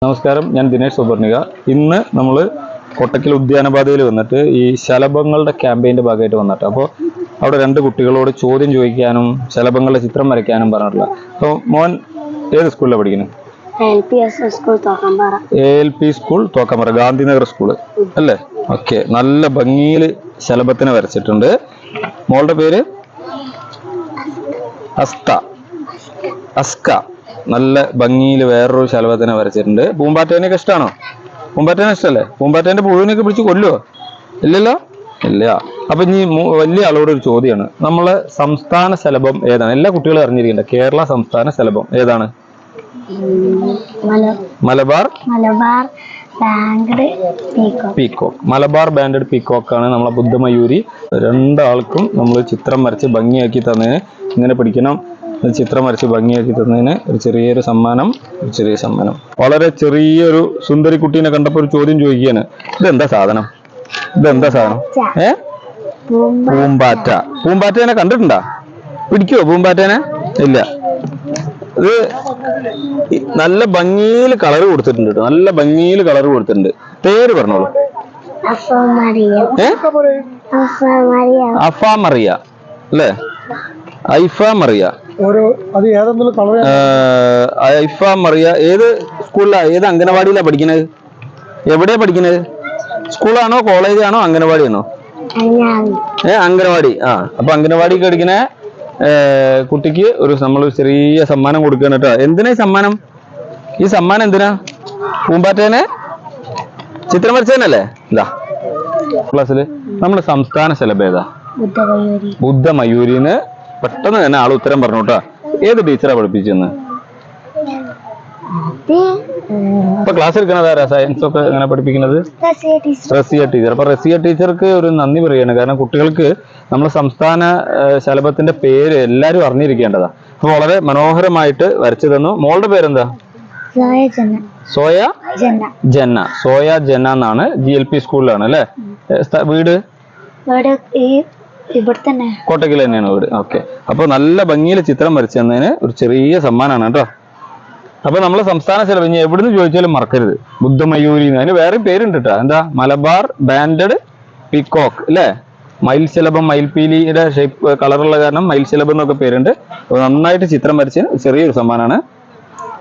നമസ്കാരം, ഞാൻ ദിനേഷ് സുബർണിക. ഇന്ന് നമ്മൾ കൊട്ടക്കൽ ഉദ്യാനപാതയിൽ വന്നിട്ട് ഈ ശലഭങ്ങളുടെ ക്യാമ്പയിൻ്റെ ഭാഗമായിട്ട് വന്നിട്ട് അപ്പോൾ അവിടെ രണ്ട് കുട്ടികളോട് ചോദ്യം ചോദിക്കാനും ശലഭങ്ങളുടെ ചിത്രം വരയ്ക്കാനും പറഞ്ഞിട്ടുള്ള. അപ്പോൾ മോൻ ഏത് സ്കൂളിലാണ് പഠിക്കുന്നത്? ALP സ്കൂൾ തോക്കമറ, ഗാന്ധിനഗർ സ്കൂള് അല്ലേ? ഓക്കെ, നല്ല ഭംഗിയിൽ ശലഭത്തിനെ വരച്ചിട്ടുണ്ട്. മോളുടെ പേര് അസ്ക. നല്ല ഭംഗിയിൽ വേറൊരു ശലഭത്തിനെ വരച്ചിട്ടുണ്ട്. പൂമ്പാറ്റേനെയൊക്കെ ഇഷ്ടമാണോ? പൂമ്പാറ്റേനെ ഇഷ്ടമല്ലേ? പൂമ്പാറ്റേന്റെ പുഴുവിനൊക്കെ പിടിച്ച് കൊല്ലുവോ? ഇല്ലല്ലോ, ഇല്ല. അപ്പൊ ഇനി വലിയ ആളോട് ഒരു ചോദ്യമാണ്. നമ്മളെ സംസ്ഥാന ശലഭം ഏതാണ്? എല്ലാ കുട്ടികളും അറിഞ്ഞിരിക്കണ്ട. കേരള സംസ്ഥാന ശലഭം ഏതാണ്? Malabar peacock. Malabar banded peacock ആണ് നമ്മളെ ബുദ്ധമയൂരി. രണ്ടാൾക്കും നമ്മൾ ചിത്രം വരച്ച് ഭംഗിയാക്കി തന്നതിന്, ഇങ്ങനെ പിടിക്കണം, ചിത്രം വരച്ച് ഭംഗിയാക്കി തന്നതിന് ഒരു ചെറിയ സമ്മാനം. വളരെ ചെറിയൊരു സുന്ദരി കുട്ടീനെ കണ്ടപ്പോൾ ഒരു ചോദ്യം ചോദിക്കുകയാണ്. ഇതെന്താ സാധനം? പൂമ്പാറ്റ. പൂമ്പാറ്റേനെ കണ്ടിട്ടുണ്ടാ? പിടിക്കുവോ പൂമ്പാറ്റേനെ? ഇല്ല. ഇത് നല്ല ഭംഗിയിൽ കളർ കൊടുത്തിട്ടുണ്ട് കേട്ടോ. നല്ല ഭംഗിയിൽ കളർ കൊടുത്തിട്ടുണ്ട്. പേര് പറഞ്ഞോളൂ. അഫാമറിയ അല്ലേ? ഐഫാമറിയ. ഐഫാമറിയ ഏത് സ്കൂളിലാ, ഏത് അംഗനവാടിയിലാ പഠിക്കുന്നത്? എവിടെയാ പഠിക്കുന്നത്? സ്കൂളാണോ, കോളേജാണോ, അംഗനവാടിയാണോ? അംഗനവാടി. അപ്പൊ അംഗനവാടി പഠിക്കുന്ന കുട്ടിക്ക് നമ്മൾ ചെറിയ സമ്മാനം കൊടുക്കണം കേട്ടോ. എന്തിനാ ഈ സമ്മാനം? ഈ സമ്മാനം എന്തിനാ? പൂമ്പാറ്റേനെ ചിത്രം വരച്ചതന്നല്ലേ? ഇതാ ക്ലാസ്സിൽ നമ്മുടെ സംസ്ഥാന ശലഭം ഏതാ? ബുദ്ധമയൂരിന്ന് പെട്ടെന്ന് തന്നെ ആൾ ഉത്തരം പറഞ്ഞു കേട്ടോ. ഏത് ടീച്ചറാ പഠിപ്പിച്ചെന്ന്? ഇപ്പൊ ക്ലാസ് എടുക്കണതാരാ? സയൻസ് ഒക്കെ എങ്ങനെ പഠിപ്പിക്കുന്നത്? റസിയ ടീച്ചർ. അപ്പൊ റസിയ ടീച്ചർക്ക് ഒരു നന്ദി പറയാണ്. കാരണം കുട്ടികൾക്ക് നമ്മുടെ സംസ്ഥാന ശലഭത്തിന്റെ പേര് എല്ലാരും അറിഞ്ഞിരിക്കേണ്ടതാ. അപ്പൊ വളരെ മനോഹരമായിട്ട് വരച്ചു തന്നു. മോളുടെ പേരെന്താ? സോയ ജന്ന എന്നാണ്. GLP സ്കൂളിലാണ് അല്ലെ? വീട് കോട്ടക്കൽ തന്നെയാണ് വീട്. ഓക്കെ. അപ്പൊ നല്ല ഭംഗിയിൽ ചിത്രം വരച്ചു തന്നതിന് ഒരു ചെറിയ സമ്മാനമാണ് കേട്ടോ. അപ്പൊ നമ്മളെ സംസ്ഥാന ശലഭം ഇനി എവിടുന്ന് ചോദിച്ചാലും മറക്കരുത്, ബുദ്ധമയൂരി. അതിന് വേറെ പേരുണ്ട് കേട്ടോ. എന്താ? മലബാർ ബാൻഡഡ് പീക്കോക്ക് അല്ലേ? മയിൽ ശലഭം, മയിൽപീലിയുടെ ഷേപ്പ് കളറുള്ള കാരണം മയിൽ ശലഭം എന്നൊക്കെ പേരുണ്ട്. അപ്പൊ നന്നായിട്ട് ചിത്രം വരച്ചതിന് ചെറിയൊരു സമ്മാനമാണ്.